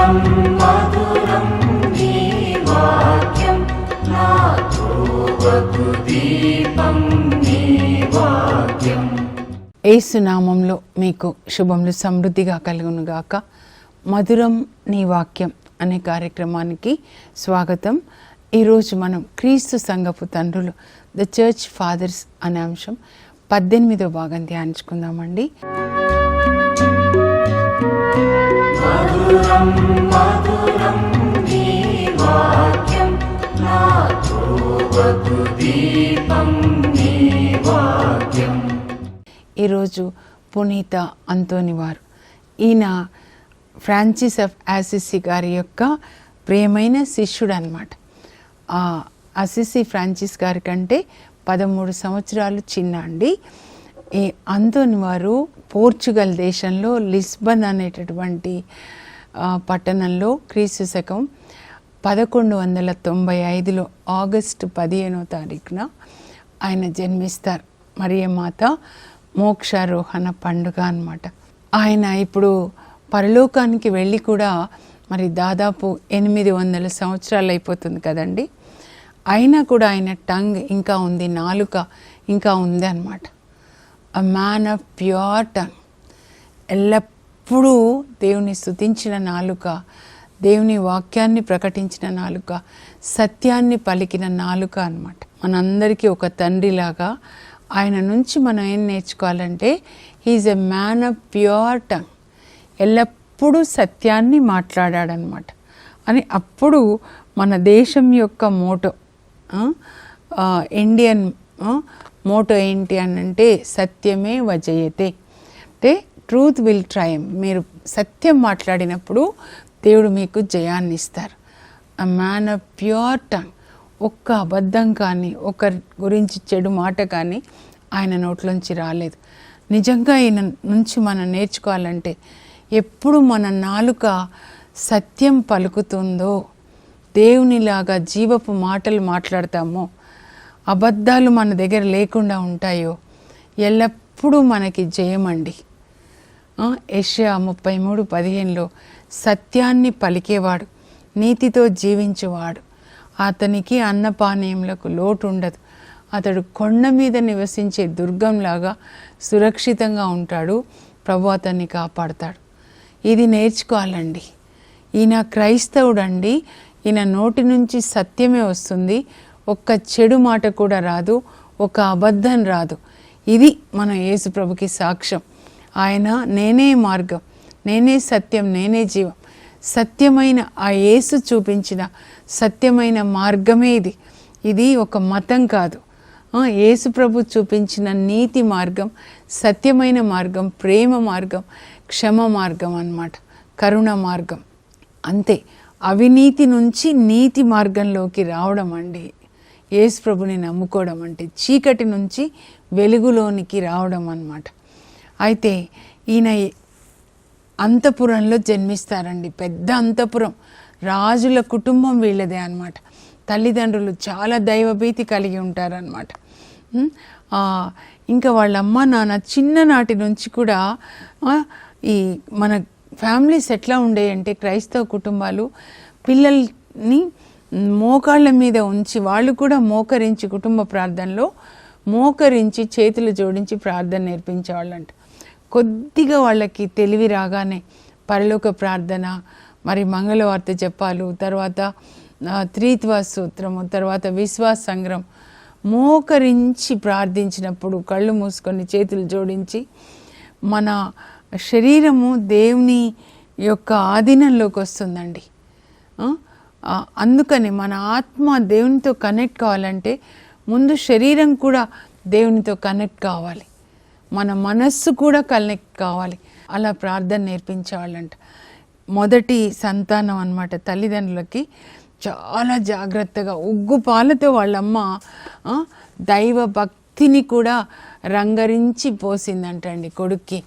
మధురం మధురం నీ వాక్యం నా త్రోవకు దీపం నీ వాక్యం. యేసు నామంలో మీకు శుభములు సమృద్ధిగా కలుగునుగాక. మధురం నీ వాక్యం అనే కార్యక్రమానికి స్వాగతం. ఈరోజు మనం క్రీస్తు సంఘపు తండ్రులు ద చర్చ్ ఫాదర్స్ అనే అంశం 18వ భాగం ధ్యానించుకుందామండి. మధురం మధురం నీ వాక్యం నా త్రోవకు దీపం నీ వాక్యం. ఈరోజు పునీత అంతోని వారు, ఈయన ఫ్రాన్సిస్ ఆఫ్ అసిసి గారి యొక్క ప్రియమైన శిష్యుడు అన్నమాట. అసిసి ఫ్రాన్సిస్ గారి కంటే 13 సంవత్సరాలు చిన్న అండి. ఈ అంతోని వారు పోర్చుగల్ దేశంలో లిస్బన్ అనేటటువంటి పట్టణంలో క్రీస్తు శకం 1195లో ఆగస్టు 15వ తారీఖున ఆయన జన్మిస్తారు. మరియమాత మోక్షారోహణ పండుగ అన్నమాట. ఆయన ఇప్పుడు పరలోకానికి వెళ్ళి కూడా మరి దాదాపు 800 సంవత్సరాలు అయిపోతుంది కదండి. అయినా కూడా ఆయన టంగ్ ఇంకా ఉంది, నాలుక ఇంకా ఉంది అన్నమాట. A man of pure tongue, ఎల్లప్పుడూ దేవుని స్తుతించిన నాలుక, దేవుని వాక్యాన్ని ప్రకటించిన నాలుక, సత్యాన్ని పలికిన నాలుక అన్నమాట. మనందరికీ ఒక తండ్రిలాగా ఆయన నుంచి మనం ఏం నేర్చుకోవాలంటే he is a man of pure tongue, ఎల్లప్పుడూ సత్యాన్ని మాట్లాడాడనమాట. అని అప్పుడు మన దేశం యొక్క మోటో, ఇండియన్ మోటో ఏంటి అని అంటే సత్యమే వజయతే, అంటే ట్రూత్ విల్ ట్రయంఫ్. మీరు సత్యం మాట్లాడినప్పుడు దేవుడు మీకు జయాన్ని ఇస్తారు. A man of pure tongue, ఒక్క అబద్ధం కానీ ఒకరి గురించి చెడు మాట కానీ ఆయన నోట్లోంచి రాలేదు. నిజంగా ఈయన నుంచి మనం నేర్చుకోవాలంటే ఎప్పుడు మన నాలుక సత్యం పలుకుతుందో, దేవునిలాగా జీవపు మాటలు మాట్లాడతామో, అబద్ధాలు మన దగ్గర లేకుండా ఉంటాయో, ఎల్లప్పుడూ మనకి జయమండి. యెషయా 33:15లో సత్యాన్ని పలికేవాడు, నీతితో జీవించేవాడు, అతనికి అన్నపానీయములకు లోటు ఉండదు, అతడు కొండ మీద నివసించే దుర్గంలాగా సురక్షితంగా ఉంటాడు, ప్రభు అతన్ని కాపాడుతాడు. ఇది నేర్చుకోవాలండి. ఈయన క్రైస్తవుడండి, ఈయన నోటి నుంచి సత్యమే వస్తుంది, ఒక్క చెడు మాట కూడా రాదు, ఒక అబద్ధం రాదు. ఇది మన యేసు ప్రభుకి సాక్ష్యం. ఆయన నేనే మార్గం, నేనే సత్యం, నేనే జీవం, సత్యమైన ఆ యేసు చూపించిన సత్యమైన మార్గమే ఇది. ఇది ఒక మతం కాదు. యేసు ప్రభు చూపించిన నీతి మార్గం, సత్యమైన మార్గం, ప్రేమ మార్గం, క్షమ మార్గం అన్నమాట, కరుణ మార్గం. అంతే, అవినీతి నుంచి నీతి మార్గంలోకి రావడం అండి యేసు ప్రభుని నమ్ముకోవడం అంటే, చీకటి నుంచి వెలుగులోనికి రావడం అన్నమాట. అయితే ఈయన అంతఃపురంలో జన్మిస్తారండి. పెద్ద అంతఃపురం, రాజుల కుటుంబం వీళ్ళదే అన్నమాట. తల్లిదండ్రులు చాలా దైవభీతి కలిగి ఉంటారన్నమాట. ఇంకా వాళ్ళ అమ్మ నాన్న చిన్ననాటి నుంచి కూడా ఈ మన ఫ్యామిలీస్ ఎట్లా ఉండేయంటే, క్రైస్తవ కుటుంబాలు పిల్లల్ని మోకాళ్ళ మీద ఉంచి, వాళ్ళు కూడా మోకరించి, కుటుంబ ప్రార్థనలో మోకరించి చేతులు జోడించి ప్రార్థన నేర్పించేవాళ్ళంట. కొద్దిగా వాళ్ళకి తెలివి రాగానే పరలోక ప్రార్థన, మరి మంగళవార్త జపాలు, తర్వాత త్రిత్వ సూత్రము, తర్వాత విశ్వాస సంగ్రహం, మోకరించి ప్రార్థించినప్పుడు కళ్ళు మూసుకొని చేతులు జోడించి మన శరీరము దేవుని యొక్క ఆధీనంలోకి వస్తుందండి. అందుకని మన ఆత్మ దేవునితో కనెక్ట్ కావాలంటే ముందు శరీరం కూడా దేవునితో కనెక్ట్ కావాలి, మన మనస్సు కూడా కనెక్ట్ కావాలి. అలా ప్రార్థన నేర్పించేవాళ్ళంట. మొదటి సంతానం అన్నమాట. తల్లిదండ్రులకి చాలా జాగ్రత్తగా ఉగ్గు పాలతో వాళ్ళమ్మ దైవ భక్తిని కూడా రంగరించి పోసిందంటండి కొడుక్కి.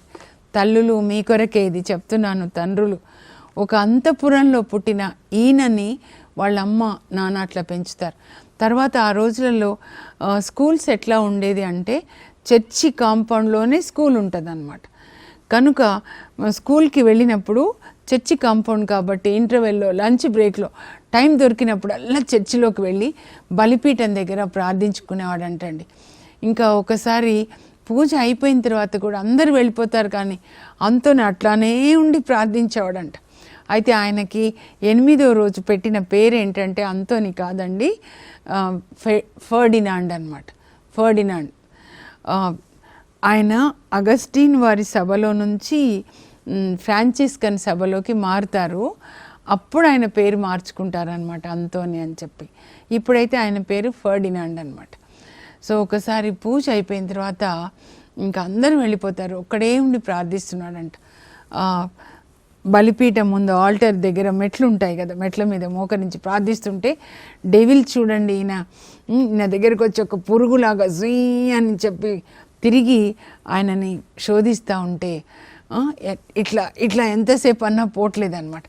తల్లులు మీ కొరకే ఇది చెప్తున్నాను, తండ్రులు. ఒక అంతఃపురంలో పుట్టిన ఈయనని వాళ్ళమ్మ నాన్న అట్లా పెంచుతారు. తర్వాత ఆ రోజులలో స్కూల్స్ ఎట్లా ఉండేది అంటే చర్చి కాంపౌండ్లోనే స్కూల్ ఉంటుంది అన్నమాట. కనుక స్కూల్కి వెళ్ళినప్పుడు చర్చి కాంపౌండ్ కాబట్టి ఇంటర్వెల్లో లంచ్ బ్రేక్లో టైం దొరికినప్పుడు అలా చర్చిలోకి వెళ్ళి బలిపీఠం దగ్గర ప్రార్థించుకునేవాడంటండి. ఇంకా ఒకసారి పూజ అయిపోయిన తర్వాత కూడా అందరూ వెళ్ళిపోతారు కానీ అంతోనే అట్లానే ఉండి ప్రార్థించేవాడంట. అయితే ఆయనకి 8వ రోజు పెట్టిన పేరు ఏంటంటే అంతోని కాదండి, ఫర్డినాండ్ అన్నమాట. ఫర్డినాండ్ ఆయన అగస్టిన్ వారి సభలో నుంచి ఫ్రాన్సిస్కన్ సభలోకి మారుతారు. అప్పుడు ఆయన పేరు మార్చుకుంటారనమాట అంతోని అని చెప్పి. ఇప్పుడైతే ఆయన పేరు ఫర్డినాండ్ అనమాట. సో ఒకసారి పూజ అయిపోయిన తర్వాత ఇంకా అందరూ వెళ్ళిపోతారు, ఒక్కడే ఉండి ప్రార్థిస్తున్నాడంట. బలిపీఠం ముందు ఆల్టర్ దగ్గర మెట్లు ఉంటాయి కదా, మెట్ల మీద మోకరించి ప్రార్థిస్తుంటే డెవిల్ చూడండి ఈయన దగ్గరికి వచ్చి ఒక పురుగులాగా జీ అని చెప్పి తిరిగి ఆయనని శోధిస్తూ ఉంటే ఇట్లా ఇట్లా ఎంతసేపు అన్నా పోవట్లేదన్నమాట.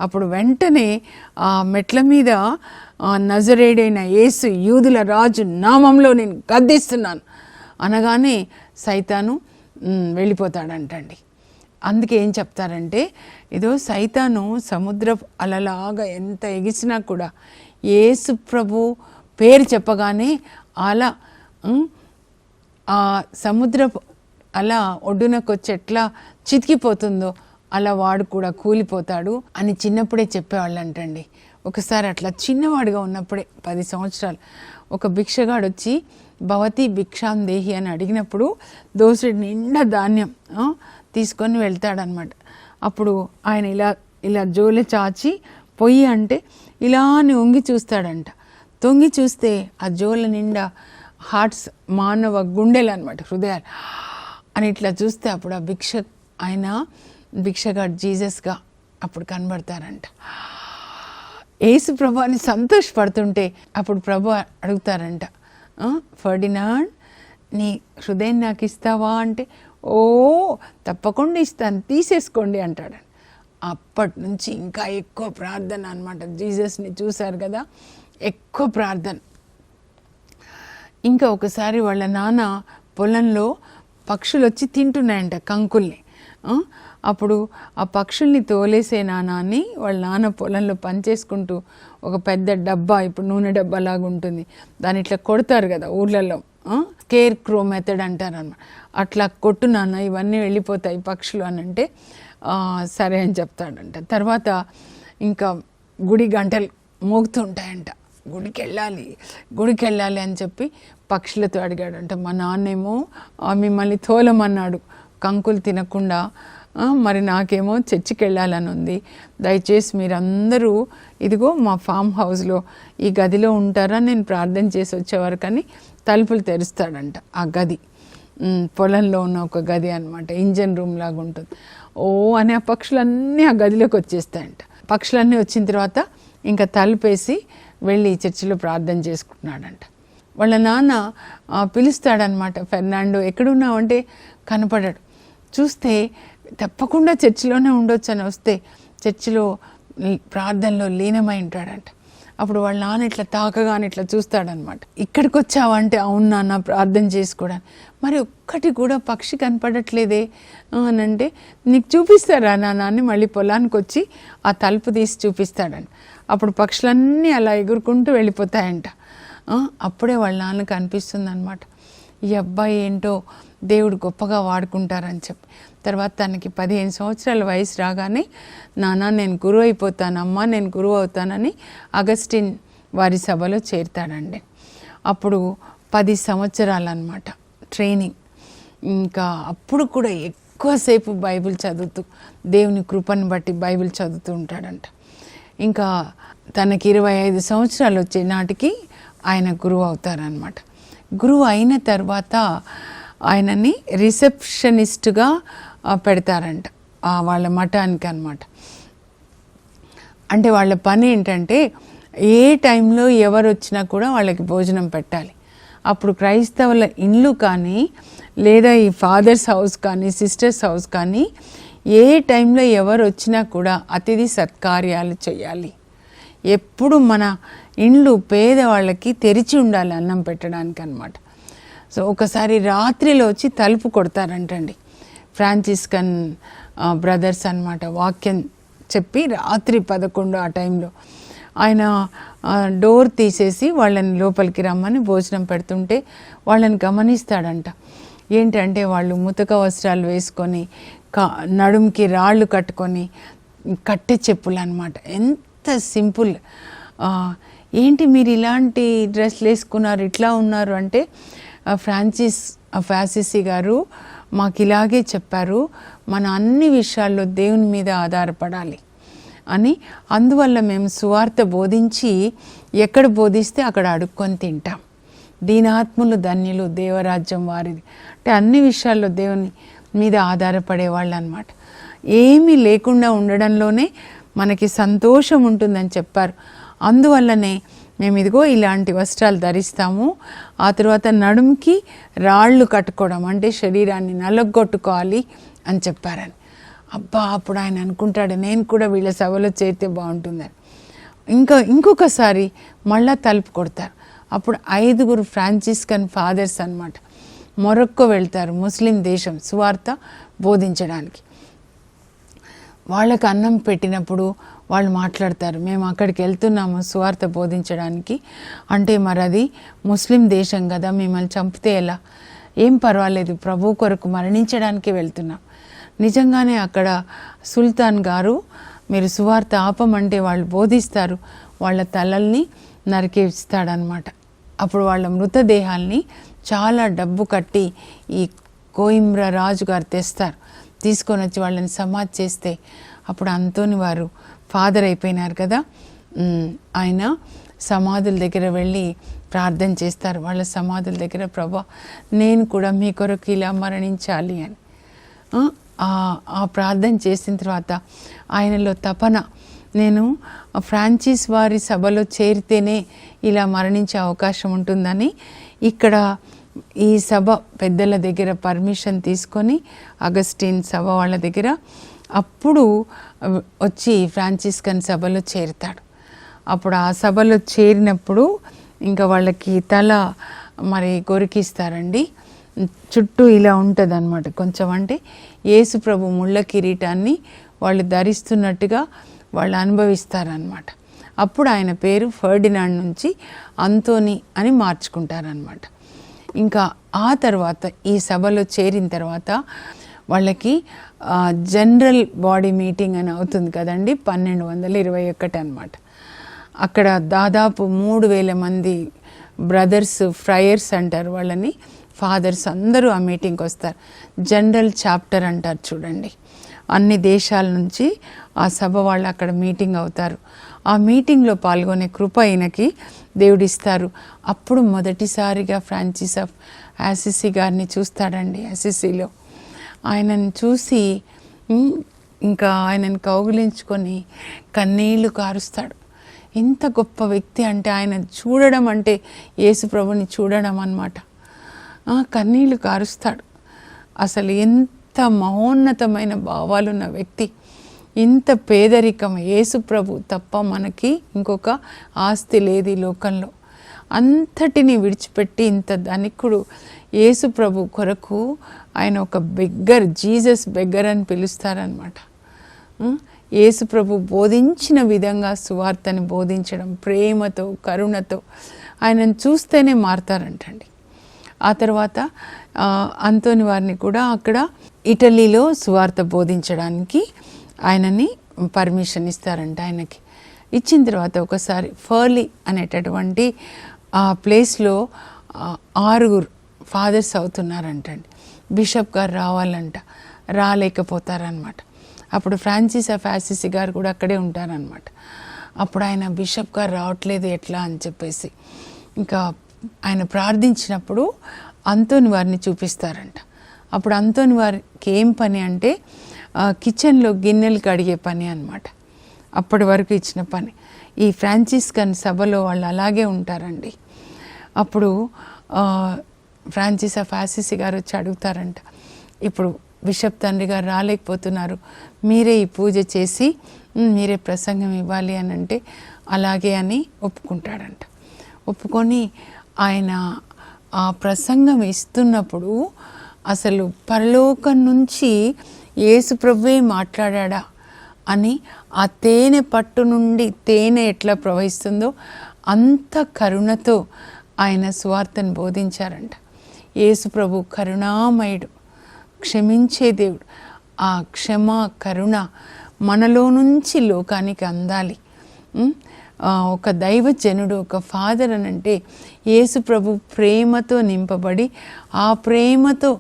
అప్పుడు వెంటనే ఆ మెట్ల మీద నజరేయుడైన యేసు యూదుల రాజు నామంలో నేను గద్దిస్తున్నాను అనగానే సైతాను వెళ్ళిపోతాడంటండి. అందుకే ఏం చెప్తారంటే ఏదో సైతాను సముద్ర అలలాగా ఎంత ఎగిసినా కూడా యేసు ప్రభు పేరు చెప్పగానే అలా ఆ సముద్రపు అలా ఒడ్డునకు వచ్చి ఎట్లా చితికిపోతుందో అలా వాడు కూడా కూలిపోతాడు అని చిన్నప్పుడే చెప్పేవాళ్ళంటండి. ఒకసారి అట్లా చిన్నవాడిగా ఉన్నప్పుడే 10 సంవత్సరాలు ఒక భిక్షగాడు వచ్చి భవతి భిక్షాం దేహి అని అడిగినప్పుడు దోసుడి నిండా ధాన్యం తీసుకొని వెళ్తాడనమాట. అప్పుడు ఆయన ఇలా జోలె చాచి పొయ్యి అంటే ఇలా అని వంగి చూస్తాడంట. తొంగి చూస్తే ఆ జోల నిండా హార్ట్స్, మానవ గుండెలు అనమాట, హృదయాలు అని ఇట్లా చూస్తే అప్పుడు ఆ ఆయన భిక్షగాడు జీసస్గా అప్పుడు కనబడతారంట. యేసు ప్రభుని సంతోషపడుతుంటే అప్పుడు ప్రభు అడుగుతారంట, ఫర్డినాండ్ నీ హృదయం నాకు ఇస్తావా అంటే, ఓ తప్పకుండా ఇస్తాను, తీసేసుకోండి అంటాడు. అప్పటి నుంచి ఇంకా ఎక్కువ ప్రార్థన అనమాట. జీసస్ని చూశారు కదా, ఎక్కువ ప్రార్థన. ఇంకా ఒకసారి వాళ్ళ నాన్న పొలంలో పక్షులు వచ్చి తింటున్నాయంట కంకుల్ని. అప్పుడు ఆ పక్షుల్ని తోలేసే నాన్నని వాళ్ళ నాన్న పొలంలో పనిచేసుకుంటూ ఒక పెద్ద డబ్బా, ఇప్పుడు నూనె డబ్బా లాగా ఉంటుంది, దాన్ని ఇట్లా కొడతారు కదా ఊళ్ళల్లో, స్కేర్ క్రో మెథడ్ అంటారు అన్నమాట. అట్లా కొట్టు నాన్న, ఇవన్నీ వెళ్ళిపోతాయి పక్షులు అని అంటే సరే అని చెప్తాడంట. తర్వాత ఇంకా గుడి గంటలు మోగుతుంటాయంట, గుడికి వెళ్ళాలి అని చెప్పి పక్షులతో అడిగాడంట. మా నాన్నేమో మిమ్మల్ని తోలమన్నాడు కంకులు తినకుండా, మరి నాకేమో చర్చికి వెళ్ళాలని ఉంది, దయచేసి మీరందరూ ఇదిగో మా ఫామ్ హౌస్లో ఈ గదిలో ఉంటారా, నేను ప్రార్థన చేసి వచ్చేవారు కానీ తలుపులు తెరుస్తాడంట. ఆ గది పొలంలో ఉన్న ఒక గది అనమాట, ఇంజన్ రూమ్ లాగా ఉంటుంది. అని ఆ పక్షులన్నీ ఆ గదిలోకి వచ్చేస్తాయంట. పక్షులన్నీ వచ్చిన తర్వాత ఇంకా తలుపేసి వెళ్ళి చర్చిలో ప్రార్థన చేసుకుంటున్నాడంట. వాళ్ళ నాన్న పిలుస్తాడనమాట, ఫెర్నాండో ఎక్కడున్నావు అంటే కనపడాడు. చూస్తే తప్పకుండా చర్చిలోనే ఉండొచ్చు అని వస్తే చర్చిలో ప్రార్థనలో లీనమై ఉంటాడంట. అప్పుడు వాళ్ళ నాన్న ఇట్లా తాకగానే ఇట్లా చూస్తాడనమాట. ఇక్కడికి వచ్చావంటే అవును నాన్న ప్రార్థన చేసుకోవడానికి, మరి ఒక్కటి కూడా పక్షి కనపడట్లేదే అని అంటే, నీకు చూపిస్తారా నాన్న అని మళ్ళీ పొలానికి వచ్చి ఆ తలుపు తీసి చూపిస్తాడంట. అప్పుడు పక్షులన్నీ అలా ఎగురుకుంటూ వెళ్ళిపోతాయంట. అప్పుడే వాళ్ళ నాన్నకు అనిపిస్తుంది అనమాట, ఈ అబ్బాయి ఏంటో దేవుడు గొప్పగా వాడుకుంటారని చెప్పి. తర్వాత తనకి 15 సంవత్సరాల వయసు రాగానే, నాన్న నేను గురువు అయిపోతానమ్మా, నేను గురువు అవుతానని అగస్టిన్ వారి సభలో చేరుతాడండి. అప్పుడు 10 సంవత్సరాలు అనమాట ట్రైనింగ్. ఇంకా అప్పుడు కూడా ఎక్కువసేపు బైబిల్ చదువుతూ, దేవుని కృపను బట్టి బైబిల్ చదువుతూ ఉంటాడంట. ఇంకా తనకి 25 సంవత్సరాలు వచ్చే నాటికి ఆయన గురువు అవుతారనమాట. గురువు అయిన తర్వాత ఆయనని రిసెప్షనిస్ట్గా పెడతారంట వాళ్ళ మఠానికి అనమాట. అంటే వాళ్ళ పని ఏంటంటే ఏ టైంలో ఎవరు వచ్చినా కూడా వాళ్ళకి భోజనం పెట్టాలి. అప్పుడు క్రైస్తవుల ఇండ్లు కానీ లేదా ఈ ఫాదర్స్ హౌస్ కానీ సిస్టర్స్ హౌస్ కానీ ఏ టైంలో ఎవరు వచ్చినా కూడా అతిథి సత్కార్యాలు చేయాలి. ఎప్పుడు మన ఇండ్లు పేదవాళ్ళకి తెరిచి ఉండాలి అన్నం పెట్టడానికి అన్నమాట. సో ఒకసారి రాత్రిలో వచ్చి తలుపు కొడతారంటండి. ఫ్రాంచిస్కన్ బ్రదర్స్ అన్నమాట. వాక్యం చెప్పి రాత్రి 11 ఆ టైంలో ఆయన డోర్ తీసేసి వాళ్ళని లోపలికి రమ్మని భోజనం పెడుతుంటే వాళ్ళని గమనిస్తాడంట. ఏంటంటే వాళ్ళు ముతక వస్త్రాలు వేసుకొని నడుముకి రాళ్ళు కట్టుకొని కట్టె చెప్పులు అనమాట. ఎంత సింపుల్, ఏంటి మీరు ఇలాంటి డ్రెస్లు వేసుకున్నారు, ఇట్లా ఉన్నారు అంటే ఫ్రాన్సిస్ ఆఫ్ అసిసి గారు మాకు ఇలాగే చెప్పారు, మన అన్ని విషయాల్లో దేవుని మీద ఆధారపడాలి అని. అందువల్ల మేము సువార్త బోధించి ఎక్కడ బోధిస్తే అక్కడ అడుక్కొని తింటాం. దీనాత్ములు ధన్యులు దేవరాజ్యం వారిది అంటే అన్ని విషయాల్లో దేవుని మీద ఆధారపడేవాళ్ళు అనమాట. ఏమీ లేకుండా ఉండడంలోనే మనకి సంతోషం ఉంటుందని చెప్పారు. అందువల్లనే మేము ఇదిగో ఇలాంటి వస్త్రాలు ధరిస్తాము. ఆ తర్వాత నడుముకి రాళ్ళు కట్టుకోవడం అంటే శరీరాన్ని నలగొట్టుకోవాలి అని చెప్పారని. అబ్బా, అప్పుడు ఆయన అనుకుంటాడు నేను కూడా వీళ్ళ సభలో చేరితే బాగుంటుందని. ఇంకొకసారి మళ్ళా తలుపు కొడతారు. అప్పుడు 5 ఫ్రాంచిస్కన్ ఫాదర్స్ అన్నమాట మొరక్కో వెళ్తారు, ముస్లిం దేశం, సువార్త బోధించడానికి. వాళ్ళకు అన్నం పెట్టినప్పుడు వాళ్ళు మాట్లాడతారు, మేము అక్కడికి వెళ్తున్నాము సువార్త బోధించడానికి. అంటే మరి అది ముస్లిం దేశం కదా, మిమ్మల్ని చంపితే ఎలా, ఏం పర్వాలేదు, ప్రభు కొరకు మరణించడానికి వెళ్తున్నాం. నిజంగానే అక్కడ సుల్తాన్ గారు మీరు సువార్త ఆపమంటే వాళ్ళు బోధిస్తారు, వాళ్ళ తలల్ని నరికేస్తాడనమాట. అప్పుడు వాళ్ళ మృతదేహాల్ని చాలా డబ్బు కట్టి ఈ కోయిమ్రా రాజు గారు తెస్తారు, తీసుకొని వచ్చి వాళ్ళని సమాధి చేస్తే అప్పుడు అంతోని వారు ఫాదర్ అయిపోయినారు కదా, ఆయన సమాధుల దగ్గర వెళ్ళి ప్రార్థన చేస్తారు. వాళ్ళ సమాధుల దగ్గర ప్రభా నేను కూడా మీ కొరకు ఇలా మరణించాలి అని ఆ ప్రార్థన చేసిన తర్వాత ఆయనలో తపన, నేను ఫ్రాన్సిస్ వారి సభలో చేరితేనే ఇలా మరణించే అవకాశం ఉంటుందని ఇక్కడ ఈ సభ పెద్దల దగ్గర పర్మిషన్ తీసుకొని అగస్టిన్ సభ వాళ్ళ దగ్గర అప్పుడు వచ్చి ఫ్రాన్సిస్కన్ సభలో చేరుతాడు. అప్పుడు ఆ సభలో చేరినప్పుడు ఇంకా వాళ్ళకి తల మరి కొరికిస్తారండి. చుట్టూ ఇలా ఉంటుంది అనమాట కొంచెం, అంటే యేసు ప్రభు ముళ్ళ కిరీటాన్ని వాళ్ళు ధరిస్తున్నట్టుగా వాళ్ళు అనుభవిస్తారనమాట. అప్పుడు ఆయన పేరు ఫర్డినాండ్ నుంచి అంతోని అని మార్చుకుంటారనమాట. ఇంకా ఆ తర్వాత ఈ సభలో చేరిన తర్వాత వాళ్ళకి జనరల్ బాడీ మీటింగ్ అని అవుతుంది కదండి, 1221 అనమాట. అక్కడ దాదాపు 3000 మంది బ్రదర్స్, ఫ్రయర్స్ అంటారు వాళ్ళని, ఫాదర్స్ అందరూ ఆ మీటింగ్కి వస్తారు. జనరల్ చాప్టర్ అంటారు చూడండి, అన్ని దేశాల నుంచి ఆ సభ వాళ్ళు అక్కడ మీటింగ్ అవుతారు. ఆ మీటింగ్లో పాల్గొనే కృప ఈయనకి దేవుడిస్తారు. అప్పుడు మొదటిసారిగా ఫ్రాన్సిస్ ఆఫ్ అసిసి గారిని చూస్తాడండి. అసిసిలో ఆయనను చూసి ఇంకా ఆయనను కౌగిలించుకొని కన్నీళ్లు కారుస్తాడు. ఇంత గొప్ప వ్యక్తి అంటే ఆయన చూడడం అంటే యేసు ప్రభుని చూడడం అన్నమాట. కన్నీళ్లు కారుస్తాడు. అసలు ఎంత మహోన్నతమైన భావాలున్న వ్యక్తి, ఇంత పేదరికం, యేసు ప్రభు తప్ప మనకి ఇంకొక ఆస్తి లేదు ఈ లోకంలో. అంతటిని విడిచిపెట్టి ఇంత ధనికుడు యేసు ప్రభు కొరకు ఆయన ఒక బెగ్గర్, జీసస్ బెగ్గర్ అని పిలుస్తారనమాట. యేసు ప్రభు బోధించిన విధంగా సువార్తని బోధించడం, ప్రేమతో కరుణతో ఆయనను చూస్తేనే మారతారంటండి. ఆ తర్వాత అంతోని వారిని కూడా అక్కడ ఇటలీలో సువార్త బోధించడానికి ఆయనని పర్మిషన్ ఇస్తారంట. ఆయనకి ఇచ్చిన తర్వాత ఒకసారి ఫర్లీ అనేటటువంటి ఆ ప్లేస్లో 6 ఫాదర్స్ అవుతున్నారంటండి. బిషప్ గారు రావాలంట, రాలేకపోతారనమాట. అప్పుడు ఫ్రాన్సిస్ ఆఫ్ అసిసి గారు కూడా అక్కడే ఉంటారనమాట. అప్పుడు ఆయన బిషప్ గారు రావట్లేదు ఎట్లా అని చెప్పేసి ఇంకా ఆయన ప్రార్థించినప్పుడు అంతోని వారిని చూపిస్తారంట. అప్పుడు అంతోని వారికి ఏం పని అంటే కిచెన్లో గిన్నెలు కడిగే పని అన్నమాట. అప్పటి వరకు ఇచ్చిన పని. ఈ ఫ్రాన్సిస్కన్ సభలో వాళ్ళు అలాగే ఉంటారండి. అప్పుడు ఫ్రాన్సిస్ ఆఫ్ అసిసి గారు వచ్చి అడుగుతారంట, ఇప్పుడు బిషప్ తండ్రి గారు రాలేకపోతున్నారు, మీరే ఈ పూజ చేసి మీరే ప్రసంగం ఇవ్వాలి అని అంటే అలాగే అని ఒప్పుకుంటాడంట. ఒప్పుకొని ఆయన ఆ ప్రసంగం ఇస్తున్నప్పుడు అసలు పరలోకం నుంచి యేసు ప్రభువే మాట్లాడా అని ఆ తేనె పట్టు నుండి తేనె ఎట్లా ప్రవహిస్తుందో అంత కరుణతో ఆయన సువార్తను బోధించారంట. యేసు ప్రభు కరుణామయుడు, క్షమించే దేవుడు. ఆ క్షమ కరుణ మనలో నుంచి లోకానికి అందాలి. ఒక దైవజనుడు, ఒక ఫాదర్ అనంటే యేసు ప్రభు ప్రేమతో నింపబడి ఆ ప్రేమతో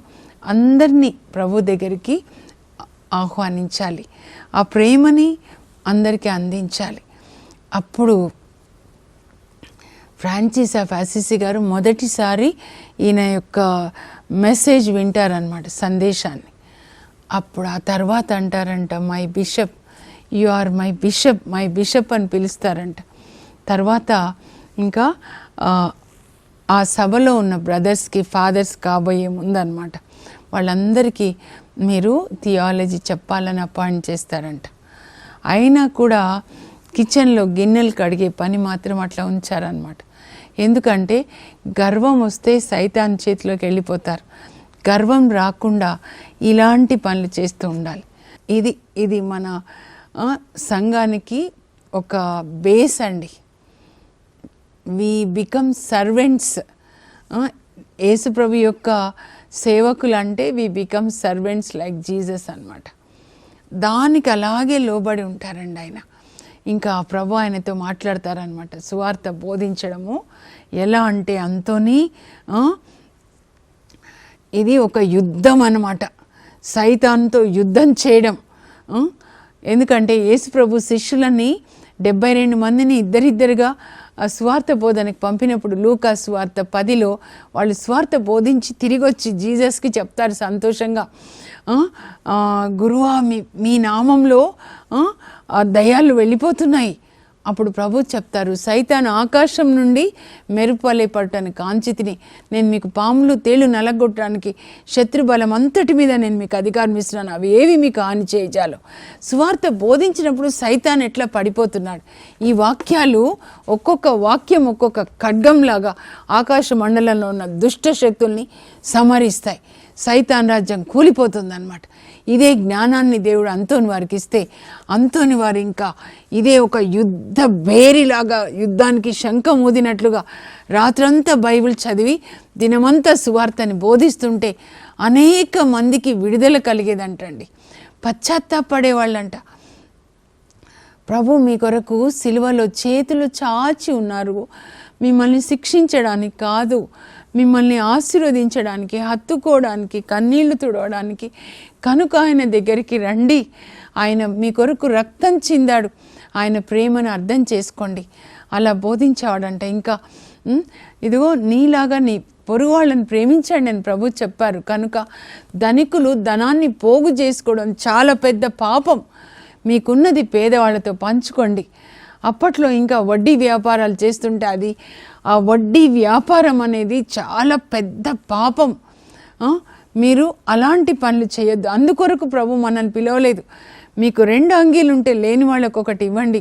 అందరినీ ప్రభు దగ్గరికి ఆహ్వానించాలి, ఆ ప్రేమని అందరికీ అందించాలి. అప్పుడు ఫ్రాన్సిస్ ఆఫ్ అసిసి గారు మొదటిసారి ఈయన యొక్క మెసేజ్ వింటారనమాట, సందేశాన్ని. అప్పుడు ఆ తర్వాత అంటారంట, my bishop, you are my bishop, my bishop అని పిలుస్తారంట. తర్వాత ఇంకా ఆ సభలో ఉన్న బ్రదర్స్కి, ఫాదర్స్ కాబోయే ముందనమాట వాళ్ళందరికీ మీరు థియాలజీ చెప్పాలని అపాయింట్ చేస్తారంట. అయినా కూడా కిచెన్లో గిన్నెలు కడిగే పని మాత్రం అట్లా ఉంచారనమాట. ఎందుకంటే గర్వం వస్తే సైతాన్ చేతిలోకి వెళ్ళిపోతారు. గర్వం రాకుండా ఇలాంటి పనులు చేస్తూ ఉండాలి. ఇది మన సంఘానికి ఒక బేస్ అండి. We become servants. యేసుప్రభు యొక్క సేవకులు అంటే we become servants like Jesus అన్నమాట. దానికి అలాగే లోబడి ఉంటారండి ఆయన. ఇంకా ప్రభు ఆయనతో మాట్లాడతారనమాట. సువార్త బోధించడము ఎలా అంటే అంతోని ఇది ఒక యుద్ధం అన్నమాట, సైతాన్తో యుద్ధం చేయడం. ఎందుకంటే యేసు ప్రభు శిష్యులని 72 మందిని ఇద్దరిద్దరుగా స్వార్థ బోధనకి పంపినప్పుడు లూకా స్వార్థ 10లో వాళ్ళు స్వార్థ బోధించి తిరిగి వచ్చి జీసస్కి చెప్తారు సంతోషంగా, గురువా మీ నామంలో దయ్యాలు వెళ్ళిపోతున్నాయి. అప్పుడు ప్రభు చెప్తారు, సైతాను ఆకాశం నుండి మెరుపలే పడటానికి కాంచితిని, నేను మీకు పాములు తేళ్లు నలగొట్టడానికి శత్రుబలం అంతటి మీద నేను మీకు అధికారం ఇస్తున్నాను, అవి ఏవి మీకు హాని చేయజాలో. సువార్త బోధించినప్పుడు సైతాన్ ఎట్లా పడిపోతున్నాడు. ఈ వాక్యాలు ఒక్కొక్క వాక్యం ఒక్కొక్క ఖడ్గంలాగా ఆకాశ మండలంలో ఉన్న దుష్ట శక్తుల్ని సమరిస్తాయి. సైతాన్ రాజ్యం కూలిపోతుందన్నమాట. ఇదే జ్ఞానాన్ని దేవుడు అంతోని వారికి ఇస్తే అంతోని వారు ఇంకా ఇదే ఒక యుద్ధ బేరిలాగా యుద్ధానికి శంఖం ఊదినట్లుగా రాత్రంతా బైబిల్ చదివి దినమంతా సువార్తని బోధిస్తుంటే అనేక మందికి విడుదల కలిగేదంటండి, పశ్చాత్తాపడేవాళ్ళంట. ప్రభు మీ కొరకు సిలువలో చేతులు చాచి ఉన్నారు, మిమ్మల్ని శిక్షించడానికి కాదు, మిమ్మల్ని ఆశీర్వదించడానికి, హత్తుకోవడానికి, కన్నీళ్లు తుడవడానికి. కనుక ఆయన దగ్గరికి రండి, ఆయన మీ కొరకు రక్తం చిందాడు, ఆయన ప్రేమను అర్థం చేసుకోండి. అలా బోధించేవాడంట. ఇంకా ఇదిగో నీలాగా నీ పొరుగు వాళ్ళని ప్రేమించండి అని ప్రభు చెప్పారు. కనుక ధనికులు ధనాన్ని పోగు చేసుకోవడం చాలా పెద్ద పాపం, మీకున్నది పేదవాళ్ళతో పంచుకోండి. అప్పట్లో ఇంకా వడ్డీ వ్యాపారాలు చేస్తుంటే అది ఆ వడ్డీ వ్యాపారం అనేది చాలా పెద్ద పాపం. మీరు అలాంటి పనులు చేయొద్దు. అందుకొరకు ప్రభు మనల్ని పిలవలేదు. మీకు 2 అంగీలు ఉంటే లేని వాళ్ళకు ఒకటి ఇవ్వండి,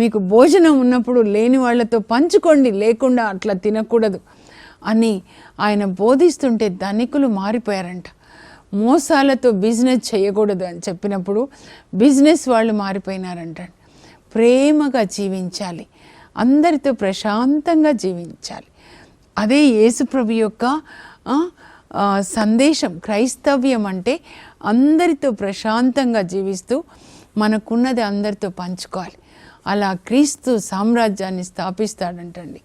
మీకు భోజనం ఉన్నప్పుడు లేని వాళ్ళతో పంచుకోండి, లేకుండా అట్లా తినకూడదు అని ఆయన బోధిస్తుంటే ధనికులు మారిపోయారంట. మోసాలతో బిజినెస్ చేయకూడదు అని చెప్పినప్పుడు బిజినెస్ వాళ్ళు మారిపోయినారంట. ప్రేమగా జీవించాలి, అందరితో ప్రశాంతంగా జీవించాలి. అదే యేసుప్రభు యొక్క సందేశం. క్రైస్తవ్యం అంటే అందరితో ప్రశాంతంగా జీవిస్తూ మనకున్నది అందరితో పంచుకోవాలి. అలా క్రీస్తు సామ్రాజ్యాన్ని స్థాపిస్తాడంటండి.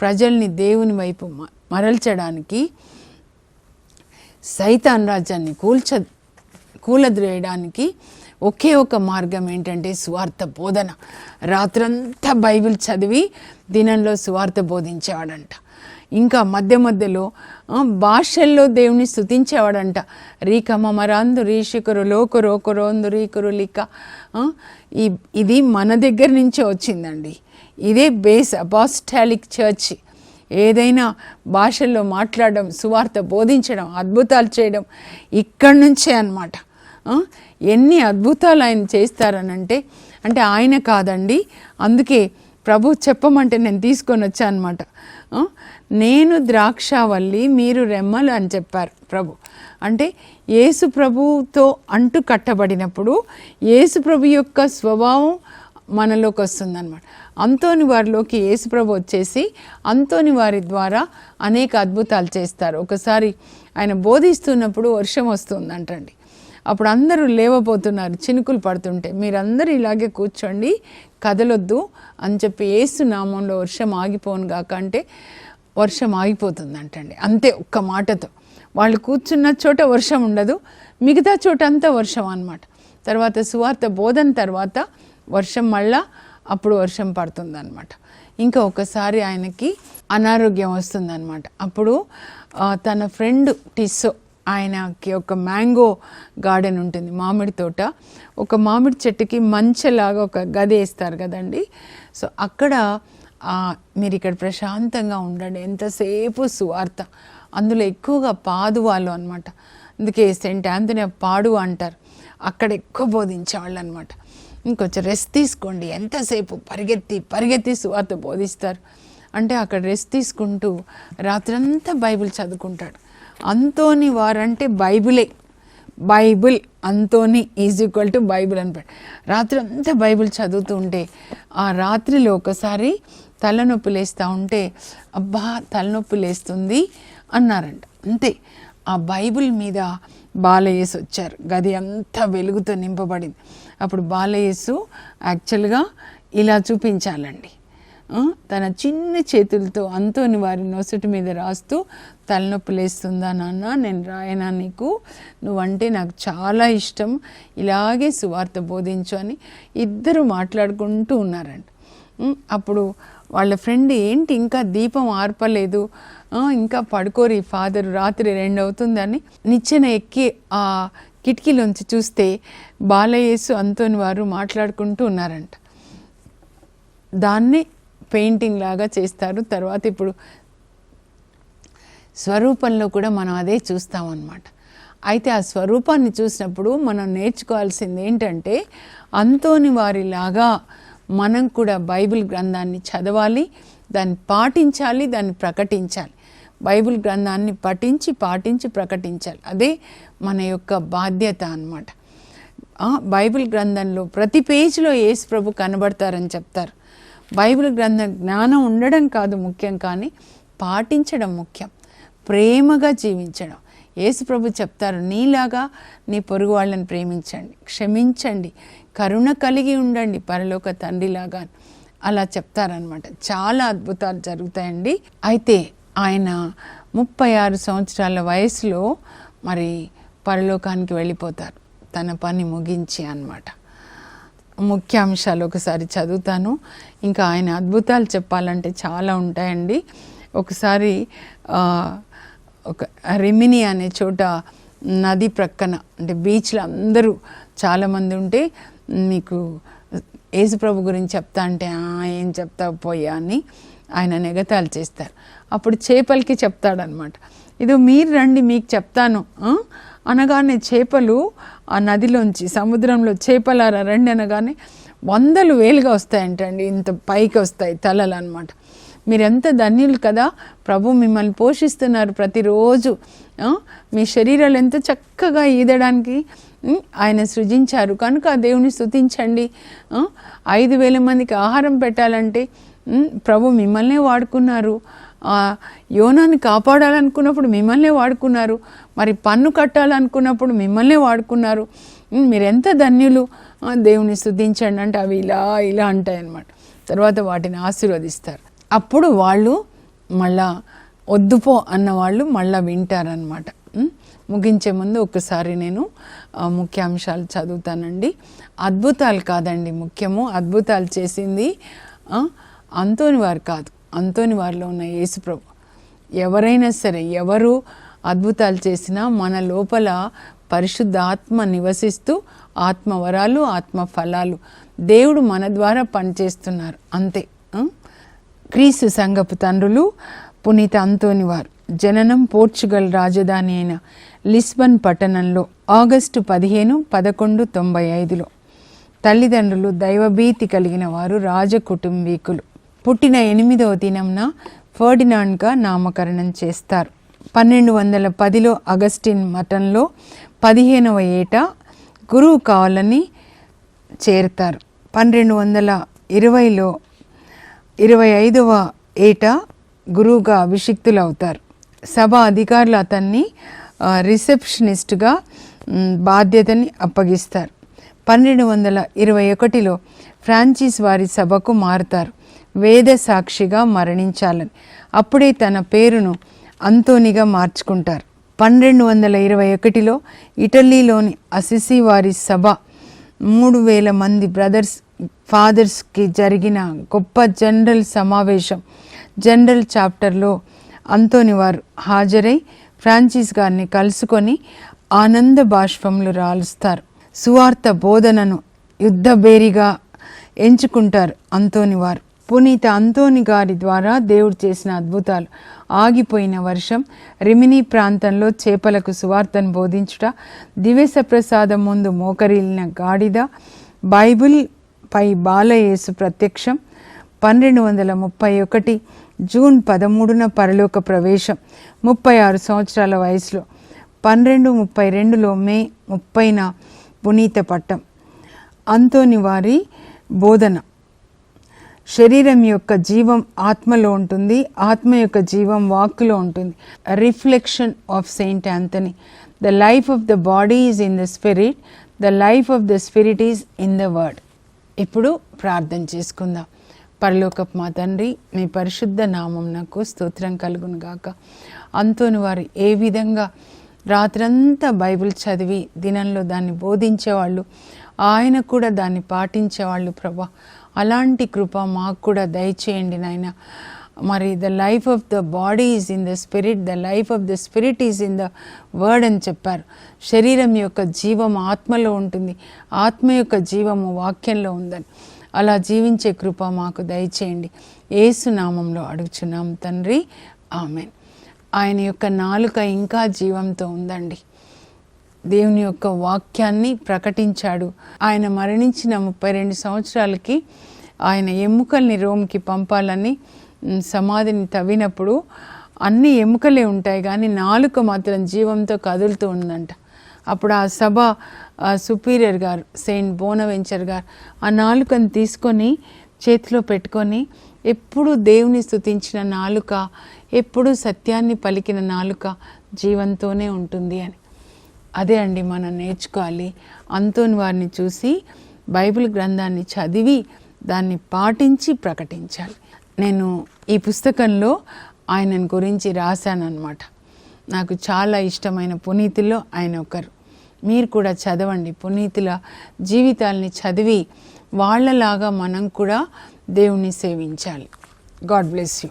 ప్రజల్ని దేవుని వైపు మరల్చడానికి, సైతాన్ రాజ్యాన్ని కూలద్రేయడానికి ఒకే ఒక మార్గం ఏంటంటే సువార్త బోధన. రాత్రంతా బైబిల్ చదివి దినంలో సువార్త బోధించేవాడంట. ఇంకా మధ్య మధ్యలో భాషల్లో దేవుని స్తుతించేవాడంట. రీకమరాందు రీషికురు లోకురోకురోందు రీకురు లిక. ఇది మన దగ్గర నుంచే వచ్చిందండి. ఇదే బేస్ అపాస్టాలిక్ చర్చ్. ఏదైనా భాషల్లో మాట్లాడడం, సువార్త బోధించడం, అద్భుతాలు చేయడం ఇక్కడి నుంచే అన్నమాట. ఎన్ని అద్భుతాలు ఆయన చేస్తారనంటే ఆయన కాదండి, అందుకే ప్రభు చెప్పమంటే నేను తీసుకొని వచ్చాను అనమాట. నేను ద్రాక్షావల్లి మీరు రెమ్మలు అని చెప్పారు ప్రభు. అంటే యేసు ప్రభుతో అంటు కట్టబడినప్పుడు యేసు ప్రభు యొక్క స్వభావం మనలోకి వస్తుందన్నమాట. అంతోని వారిలోకి యేసు ప్రభు వచ్చేసి అంతోని వారి ద్వారా అనేక అద్భుతాలు చేస్తారు. ఒకసారి ఆయన బోధిస్తున్నప్పుడు వర్షం వస్తుందంటండి. అప్పుడు అందరూ లేవపోతున్నారు, చినుకులు పడుతుంటే, మీరందరూ ఇలాగే కూర్చోండి, కదలొద్దు అని చెప్పి యేసు నామంలో వర్షం ఆగిపోను గాక అంటే వర్షం ఆగిపోతుందంటండి. అంతే, ఒక్క మాటతో. వాళ్ళు కూర్చున్న చోట వర్షం ఉండదు, మిగతా చోట అంతా వర్షం అన్నమాట. తర్వాత సువార్త బోధన తర్వాత వర్షం మళ్ళా అప్పుడు వర్షం పడుతుందన్నమాట. ఇంకా ఒకసారి ఆయనకి అనారోగ్యం వస్తుందన్నమాట. అప్పుడు తన ఫ్రెండ్ టిస్సో, ఆయనకి ఒక మ్యాంగో గార్డెన్ ఉంటుంది, మామిడి తోట. ఒక మామిడి చెట్టుకి మంచెలాగా ఒక గది వేస్తారు కదండి. సో అక్కడ మీరు ఇక్కడ ప్రశాంతంగా ఉండండి, ఎంతసేపు సువార్త. అందులో ఎక్కువగా పాదువాళ్ళు అనమాట, అందుకే సెయింట్ ఆంథనీ పాడు అంటారు. అక్కడ ఎక్కువ బోధించేవాళ్ళు అనమాట. ఇంకొంచెం రెస్ట్ తీసుకోండి, ఎంతసేపు పరిగెత్తి సువార్త బోధిస్తారు. అంటే అక్కడ రెస్ట్ తీసుకుంటూ రాత్రంతా బైబిల్ చదువుకుంటాడు. అంతోని వారంటే Bible Anthony is equal to Bible అని రాత్రి అంతా బైబిల్ చదువుతూ ఉంటే ఆ రాత్రిలో ఒకసారి తలనొప్పి లేస్తూ ఉంటే, అబ్బా తలనొప్పి లేస్తుంది అన్నారంట. అంతే, ఆ బైబిల్ మీద బాలయేసు వచ్చారు. గది అంతా వెలుగుతో నింపబడింది. అప్పుడు బాలయేసు యాక్చువల్గా ఇలా చూపించాలండి, తన చిన్న చేతులతో అంతోని వారి నొసటి మీద రాస్తూ, తలనొప్పి లేస్తుందా నాన్న, నేను రాయనా నీకు, నువ్వంటే నాకు చాలా ఇష్టం, ఇలాగే సువార్త బోధించు అని ఇద్దరు మాట్లాడుకుంటూ ఉన్నారంట. అప్పుడు వాళ్ళ ఫ్రెండ్, ఏంటి ఇంకా దీపం ఆర్పలేదు, ఇంకా పడుకోరు ఈ ఫాదర్, రాత్రి 2 అవుతుందని నిచ్చెన ఎక్కి ఆ కిటికీలోంచి చూస్తే బాలయేసు అంతోని వారు మాట్లాడుకుంటూ ఉన్నారంట. దాన్ని పెయింటింగ్ లాగా చేస్తారు. తర్వాత ఇప్పుడు స్వరూపంలో కూడా మనం అదే చూస్తామన్నమాట. అయితే ఆ స్వరూపాన్ని చూసినప్పుడు మనం నేర్చుకోవాల్సింది ఏంటంటే, అంతోని వారిలాగా మనం కూడా బైబిల్ గ్రంథాన్ని చదవాలి, దాన్ని పాటించాలి, దాన్ని ప్రకటించాలి. బైబిల్ గ్రంథాన్ని పాటించి ప్రకటించాలి. అదే మన యొక్క బాధ్యత అన్నమాట. బైబిల్ గ్రంథంలో ప్రతి పేజీలో యేసు ప్రభు కనబడతారని చెప్తారు. బైబిల్ గ్రంథ జ్ఞానం ఉండడం కాదు ముఖ్యం, కానీ పాటించడం ముఖ్యం, ప్రేమగా జీవించడం. యేసు ప్రభు చెప్తారు, నీలాగా నీ పొరుగు వాళ్ళని ప్రేమించండి, క్షమించండి, కరుణ కలిగి ఉండండి పరలోక తండ్రిలాగా, అలా చెప్తారనమాట. చాలా అద్భుతాలు జరుగుతాయండి. అయితే ఆయన 36 సంవత్సరాల వయసులో మరి పరలోకానికి వెళ్ళిపోతారు, తన పని ముగించి అన్నమాట. ముఖ్యాంశాలు ఒకసారి చదువుతాను. ఇంకా ఆయన అద్భుతాలు చెప్పాలంటే చాలా ఉంటాయండి. ఒకసారి ఒక రిమిని అనే చోట నది ప్రక్కన, అంటే బీచ్లో అందరూ చాలామంది ఉంటే, మీకు యేసుప్రభు గురించి చెప్తా అంటే ఏం చెప్తావు పోయా అని ఆయన నెగతాలు చేస్తారు. అప్పుడు చేపలకి చెప్తాడనమాట, ఇదో మీరు రండి మీకు చెప్తాను అనగానే చేపలు ఆ నదిలోంచి, సముద్రంలో చేపలారా రండి అనగానే 100,000గా వస్తాయంటండి, ఇంత పైకి వస్తాయి తలలు అనమాట. మీరెంత ధన్యులు కదా, ప్రభు మిమ్మల్ని పోషిస్తున్నారు ప్రతిరోజు, మీ శరీరాలు ఎంత చక్కగా ఈదడానికి ఆయన సృజించారు కనుక దేవుని స్తుతించండి. 5,000 మందికి ఆహారం పెట్టాలంటే ప్రభు మిమ్మల్నే వాడుకున్నారు, యోనాని కాపాడాలనుకున్నప్పుడు మిమ్మల్నే వాడుకున్నారు, మరి పన్ను కట్టాలనుకున్నప్పుడు మిమ్మల్నే వాడుకున్నారు, మీరెంత ధన్యులు, దేవుని స్తుతించండి అంటే అవి ఇలా అంటాయన్నమాట. తర్వాత వాటిని ఆశీర్వదిస్తారు. అప్పుడు వాళ్ళు మళ్ళా వద్దుపో అన్నవాళ్ళు మళ్ళీ వింటారనమాట. ముగించే ముందు ఒకసారి నేను ముఖ్యాంశాలు చదువుతానండి. అద్భుతాలు కాదండి ముఖ్యము, అద్భుతాలు చేసింది అంతోని వారు కాదు, అంతోని వారిలో ఉన్న యేసుప్రభు. ఎవరైనా సరే, ఎవరు అద్భుతాలు చేసినా మన లోపల పరిశుద్ధ ఆత్మ నివసిస్తూ ఆత్మవరాలు, ఆత్మ ఫలాలు దేవుడు మన ద్వారా పనిచేస్తున్నారు అంతే. క్రీస్తు సంఘపు తండ్రులు పునీత అంతోని వారు జననం పోర్చుగల్ రాజధాని అయిన లిస్బన్ పట్టణంలో ఆగస్టు 15, 1195లో. తల్లిదండ్రులు దైవభీతి కలిగిన వారు, రాజకుటుంబీకులు. పుట్టిన 8వ దినంన ఫర్డినాండ్గా నామకరణం చేస్తారు. 1210లో అగస్టిన్ మఠంలో 15వ ఏట గురువు కావాలని చేరుతారు. 1220లో 25వ ఏట గురువుగా అభిషిక్తులవుతారు. సభ అధికారులు అతన్ని రిసెప్షనిస్ట్గా బాధ్యతని అప్పగిస్తారు. 1221లో ఫ్రాన్సిస్ వారి సభకు మారుతారు, వేద సాక్షిగా మరణించాలని. అప్పుడే తన పేరును అంతోనిగా మార్చుకుంటారు. 1221లో ఇటలీలోని అసిసి వారి సభ 3000 మంది ఫాదర్స్కి జరిగిన గొప్ప జనరల్ సమావేశం, జనరల్ చాప్టర్లో అంతోని వారు హాజరై ఫ్రాన్సిస్ గారిని కలుసుకొని ఆనంద బాష్పములు రాలుస్తారు. సువార్త బోధనను యుద్ధబేరిగా ఎంచుకుంటారు అంతోని వారు. పునీత అంతోని గారి ద్వారా దేవుడు చేసిన అద్భుతాలు: ఆగిపోయిన వర్షం, రిమినీ ప్రాంతంలో చేపలకు సువార్తను బోధించుట, దివ్యస ప్రసాదం ముందు మోకరిల్లిన గాడిద, బైబిల్ పై బాలయేసు ప్రత్యక్షం, 1231 జూన్ 13న పరలోక ప్రవేశం, 36 సంవత్సరాల వయసులో, 1232లో మే 30న పునీత పట్టం. అంతోని వారి బోధన: శరీరం యొక్క జీవం ఆత్మలో ఉంటుంది, ఆత్మ యొక్క జీవం వాక్కులో ఉంటుంది. Reflection of Saint Anthony. The life of the body is in the spirit, the life of the spirit is in the word. ఇప్పుడు ప్రార్థన చేసుకుందాం. పరలోకపు మా తండ్రి, మీ పరిశుద్ధ నామం నాకు స్తోత్రం కలుగును గాక. అంతోని వారు ఏ విధంగా రాత్రంతా బైబిల్ చదివి దినంలో దాన్ని బోధించేవాళ్ళు, ఆయన కూడా దాన్ని పాటించేవాళ్ళు ప్రభా. అలాంటి కృప మాకు కూడా దయచేయండి నాయన. మరి the life of the body is in the spirit, the life of the spirit is in the word అని చెప్పారు. శరీరం యొక్క జీవం ఆత్మలో ఉంటుంది, ఆత్మ యొక్క జీవము వాక్యంలో ఉందని. అలా జీవించే కృప మాకు దయచేయండి. యేసు నామంలో అడుగుచున్నాం తండ్రి, ఆమెన్. ఆయన యొక్క నాలుక ఇంకా జీవంతో ఉందండి. దేవుని యొక్క వాక్యాన్ని ప్రకటించాడు. ఆయన మరణించిన 32 సంవత్సరాలకి ఆయన ఎముకల్ని రోమ్కి పంపాలని సమాధిని తవ్వినప్పుడు అన్ని ఎముకలే ఉంటాయి కానీ నాలుక మాత్రం జీవంతో కదులుతూ ఉందంట. అప్పుడు ఆ సభ సుపీరియర్ గారు, సెయింట్ బోనవెంచర్ గారు, ఆ నాలుకను తీసుకొని చేతిలో పెట్టుకొని ఎప్పుడు దేవుని స్తుతించిన నాలుక, ఎప్పుడు సత్యాన్ని పలికిన నాలుక జీవంతోనే ఉంటుంది అని. అదే అండి మనం నేర్చుకోవాలి. అంతోని వారిని చూసి బైబిల్ గ్రంథాన్ని చదివి దాన్ని పాటించి ప్రకటించాలి. నేను ఈ పుస్తకంలో ఆయనను గురించి రాశానన్నమాట. నాకు చాలా ఇష్టమైన పునీతుల్లో ఆయన ఒకరు. మీరు కూడా చదవండి. పునీతుల జీవితాలని చదివి వాళ్ళలాగా మనం కూడా దేవుణ్ణి సేవించాలి. God bless you.